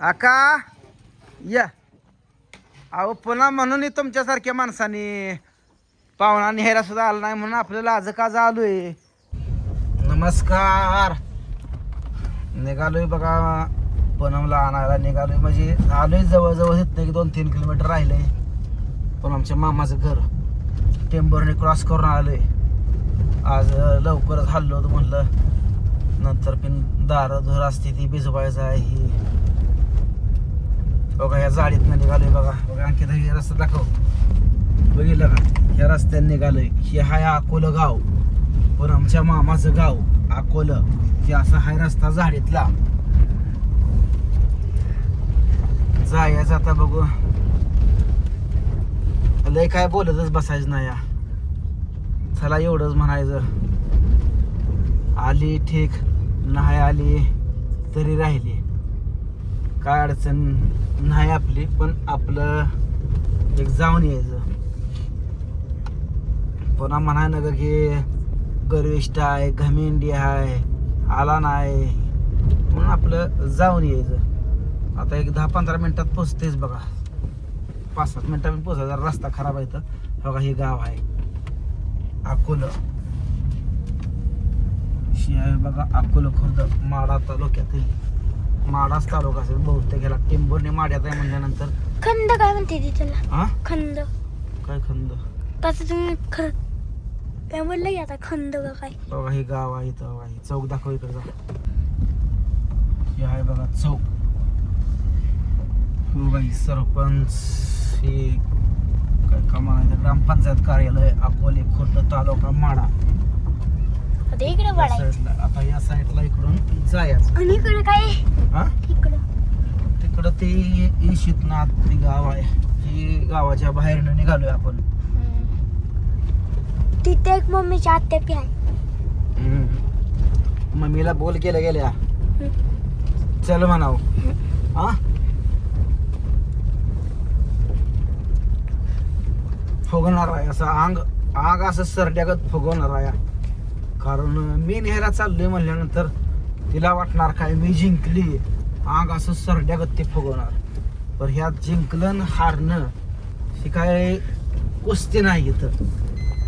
आका या अहो पुन्हा म्हणून तुमच्यासारख्या माणसाने पाहुणा न्यायला सुद्धा आला नाही म्हणून आपल्याला आज का आलोय. नमस्कार. निघालोय बघा पूनमला आणायला निघालोय म्हणजे आलोय जवळजवळ येत नाही 2-3 किलोमीटर राहिले. पण आमच्या मामाचं घर टेंबरने क्रॉस करून आलोय. आज लवकरच हल्लो होतो म्हणलं नंतर पण दारं धुर असते ती भिजवायचं आहे. ही बघा ह्या जाळीतनं निघालोय बघा आणखी हे रस्ता दाखव बघितलं का ह्या रस्त्याने निघालोय. हे हाय अकोलं गाव पण आमच्या मामाचं गाव अकोलं हे असा हाय रस्ता झाडीतला जायचं. आता बघू लय काय बोलतच बसायचं नाही या. चला एवढंच म्हणायचं. आली ठीक नाही आली तरी राहिली काय अडचण नाही आपली. पण आपलं एक जाऊन यायचं. पुन्हा म्हणाय नका की गर्विष्ठ आहे घमेंडी आहे आला नाही म्हणून आपलं जाऊन यायचं. आता एक 10-15 मिनिटात पोचतेच बघा. 5-7 मिनिटात पोचायचा. रस्ता खराब आहे तर बघा हे गाव आहे अकोलं. आहे बघा अकोलं खुर्द माडा तालुक्यातील माडाच तालुका असेल बहुतेक. ह्याला टेंभुर्णी माड्यात आहे म्हणल्यानंतर खंद काय म्हणते ती त्याला? हा खंद काय खंद तसं तुम्ही काय म्हणलं की आता खंद का काय? बघा हे गाव आहे इथं बघा हे चौक दाखव इकडे जा. हे आहे बघा चौक. बघा ही सरपंच हे काय कमान आहे ग्रामपंचायत कार्यालय अकोले खुर्द तालुका माडा. आता इकडे या वाढायचं साईडला आता या साईडला इकडून जायचं. आणि इकडे काय? हा इकडं तिकडं ते ईशितनाथ ते गाव आहे. ही गावाच्या बाहेरनं निघालोय आपण. तिथे एक मम्मीची आत्या पी आहे. मम्मीला बोल केलं गेल्या चल म्हणाव. हा फुगणार आहे असं आग असं सरड्यागत फुगवणार आहे. कारण मी न्यायला चाललोय म्हणल्यानंतर तिला वाटणार काय मी जिंकली आग असं सरड्यागत ते फुगवणार. पण ह्यात जिंकलं हारणं ही काय कुस्ती नाही इथं.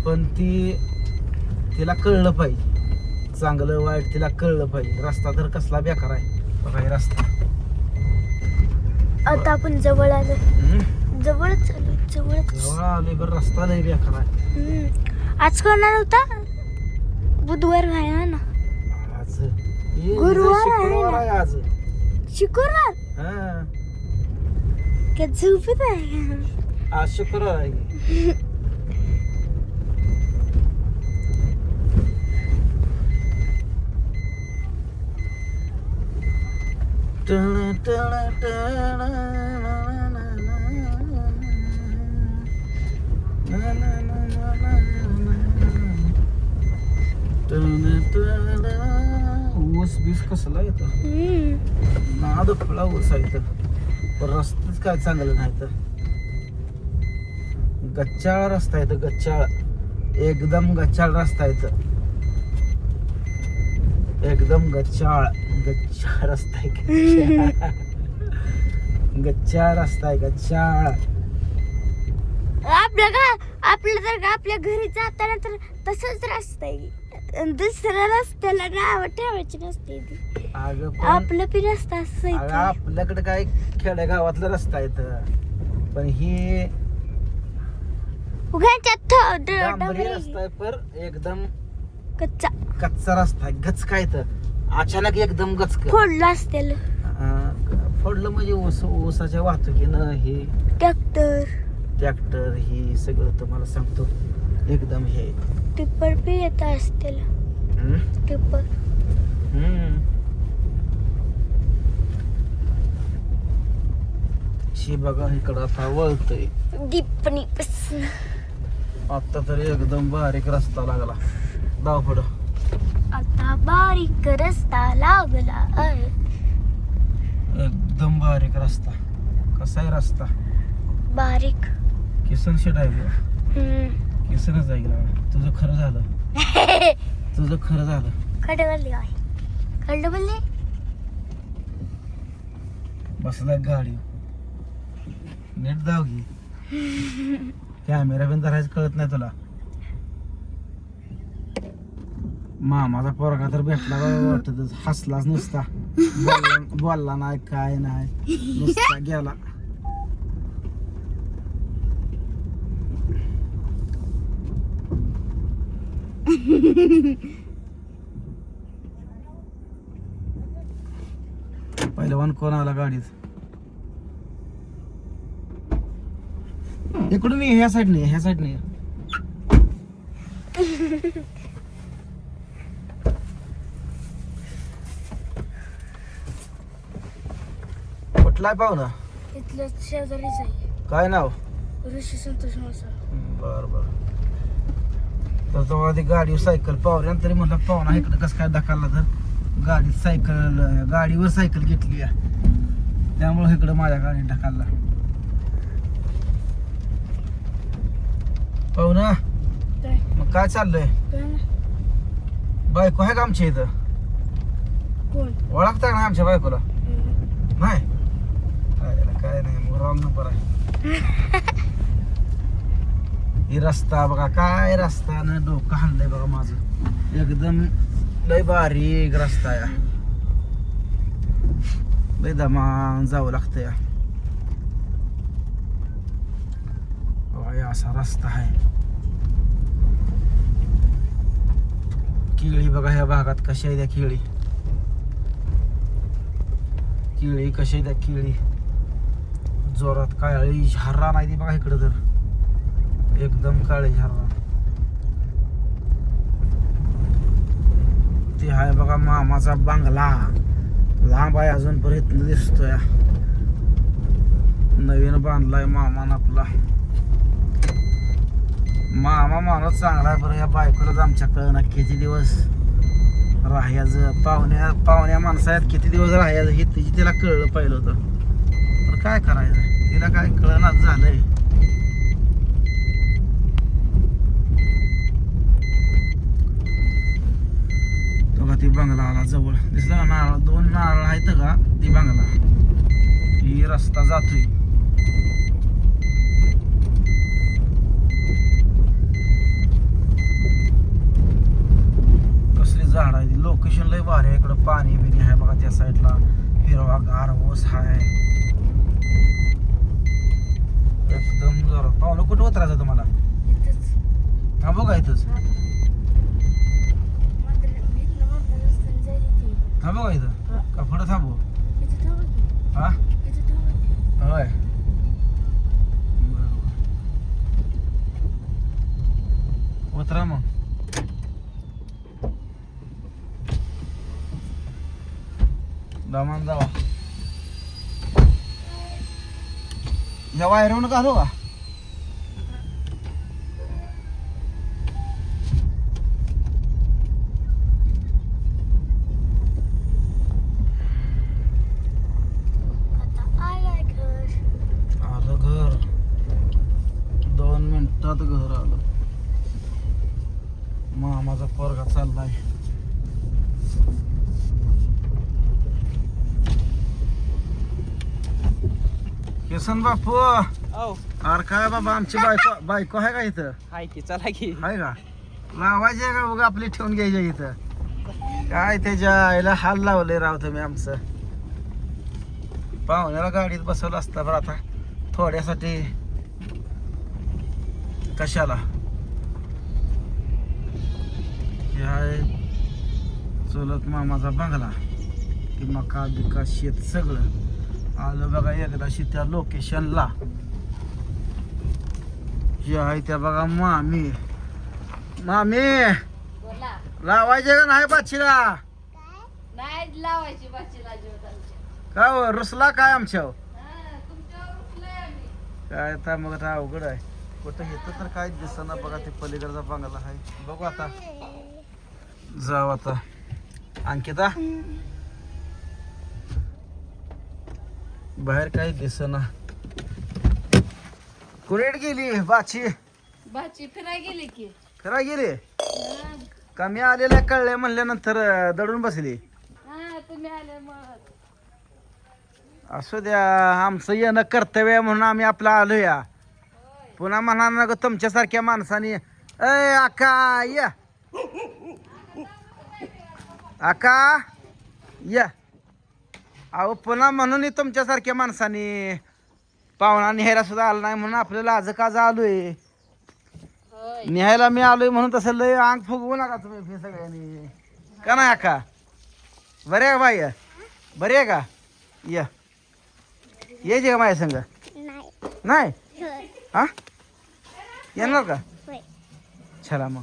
पण तिला कळलं पाहिजे चांगलं वाईट तिला कळलं पाहिजे. रस्ता तर कसला बेकार आहे बघा हे रस्ता. आता आपण जवळ आलो. जवळच आलो जवळ आलोय बरं रस्ता लय बेकार आहे. आज करणार होता बुधवार आहे ना आज गुरुवार आहे शुक्रवार आहे आज. शुक्रवार हा काय झोपत आहे? आज शुक्रवार आहे. टण टण टण ऊस बीस कसला येतो नाद फळा ऊस आहे इथं. पण रस्ताच काय चांगलं नाही तर गच्चाळ रस्ता आहे गच्चाळ एकदम गच्चाळ रस्ता आहे. एकदम गच्चाळ रस्ता आहे. गच्चाळ रस्ता आहे गच्चाळ. आपलं जर का आपल्या घरी जाताना तर तसंच रस्ता आहे. दुसऱ्या रस्त्याला नाव ठेवायची नसते ती. आपलं पण रस्ता असं आपल्याकडे काय खेड्या गावातला रस्ता आहे पण ही डांबरी रस्ता आहे. पर एकदम कच्चा रस्ता आहे. गच काय तर अचानक एकदम गच फोडलं असतेल. फोडलं म्हणजे ऊसाच्या वाहतुकीनं हे ट्रॅक्टर ही सगळं तुम्हाला सांगतो एकदम हे टिप्पर बी येत असतील. टिप्पर शी बघा इकडं आता वळतय दीपणी आता तरी एकदम बारीक रस्ता लागला. धाव पुढं आता बारीक रस्ता लागला. एकदम बारीक रस्ता. कसा आहे रस्ता? बारीक किसन शेट आहे. किसनच आहे. तुझं खरं झालं. तुझं खरं झालं. खडं बोलली काय? खडं बोलली बसला गाडी नीट जाऊ घे. कॅमेरा पण धरायचं कळत नाही तुला. मामाचा पोरगा तर भेटला वाटत हसलाच नुसता. बोलला नाही काय नाही नुसता गेला. पहिलवान कोण आला गाडीत? इकडून ये, ह्या साईडने ह्या साईडने. कुठला आहे पाहुणा? इथलं शेजारीच आहे. काय नाव? ऋषी संतोष मासा. बर बर. तर तेव्हा ती गाडीवर सायकल पावऱ्यान तरी म्हणलं पाहुणा इकडे कसं काय ढकलला, तर गाडीवर सायकल घेतली त्यामुळे इकडे माझ्या गाडीत ढकलला. पाहुणा काय मग काय चाललंय? काय ना बायको आहे का आमच्या इथं? कोण ओळखता का नाही आमच्या बायकोला? नाही काय नाही, मग रॉंग नंबर आहे. ही रस्ता बघा, काय रस्ता ना डोकं हल्लंय बघा माझं. एकदम लय बारीक रस्ता या, लय दमान जावं लागतं या. असा रस्ता आहे. केळी बघा ह्या भागात कशा आहे त्या केळी. केळी कशी आहे त्या केळी. जोरात काळी झारा नाही ती बघा इकडं, तर एकदम काळी झारा. ते आहे बघा मामाचा बंगला. लांब आहे अजूनपर्यंत दिसतोय. नवीन बांधलाय मामान आपला. मामा माणूस चांगला आहे बरं. या बायकोलाच आमच्याकडं ना किती दिवस राहायचं, पाहुण्या माणसात किती दिवस राहायचं हे तिला कळलं पाहिलं होतं. पण काय करायचं, तिला काय कळनाच झालंय. बघा ती बंगला आला जवळ दिसला का नारळ, 2 नारळ आहेत का ती बंगला. ही रस्ता जातोय. कसली झाड आहे ती. लोकेशन लय भारी आहे. इकडं पाणी बिणी आहे बघा त्या साईडला. हिरवा गार ओस आहे एकदम जोरात. पाहुणं कुठं उतरायचं तुम्हाला? इथंच हा बघा इथंच. थांबू का इथं का पुढं थांबू? हा होय बरोबर. उतरा मग. दमान जावा. या वायरवून घालू का? घर 2 मिनिटात घर आलं. मामाचा पोरगा चाललाय. किसन बापू अरे काय बाबा आमची बायको आहे का इथं? हाय की, चला की. आहे का? लावायची आहे का बघा आपली ठेवून घ्यायची इथं? काय त्याच्या आईला हाल लावले राव तुम्ही आमचं. पाहुण्याला गाडीत बसवलं असतं बरं. आता थोड्यासाठी कशाला. हे आहे चुलत मामाचा बंगला. की मका बिका शेत सगळं आलं बघा एकदाशी त्या लोकेशनला. जे आहे त्या बघा मामी बोला. लावायचे का नाही बाचीला? नाही लावायची बाचीला जेवण. का हो, रुसला काय आमच्या? तुमच्यावर उठलोय आम्ही. काय आता मग आता अवघड आहे. कुठं येतं तर काय दिसना बघा. ते पलीकडचा बंगला आहे. बघू आता जाऊ आता. अंकिता बाहेर काही दिसना. कुरेट गेली बाची? बाची फिराय गेली की. खरा गेली? कमी आलेला कळले म्हणल्यानंतर दडून बसली. हा तुम्ही आले मग. असू द्या, आमचं येणं कर्तव्य आहे म्हणून आम्ही आपलं आलो या. पुन्हा म्हणा ना ग तुमच्यासारख्या माणसाने अय आका या आका या. अहो पुन्हा म्हणून तुमच्यासारख्या माणसाने पाहुणा न्यायला सुद्धा आला नाही म्हणून आपल्याला आज का आलोय. होय न्यायला मी आलोय म्हणून तसं लय अंग फुगवू नका तुम्ही सगळ्यांनी. का नाही आका? बरे आहे बाई? बरे आहे का? या यायचे का माझ्या संग? नाही नाही होय हा येणार का? होय चला मग.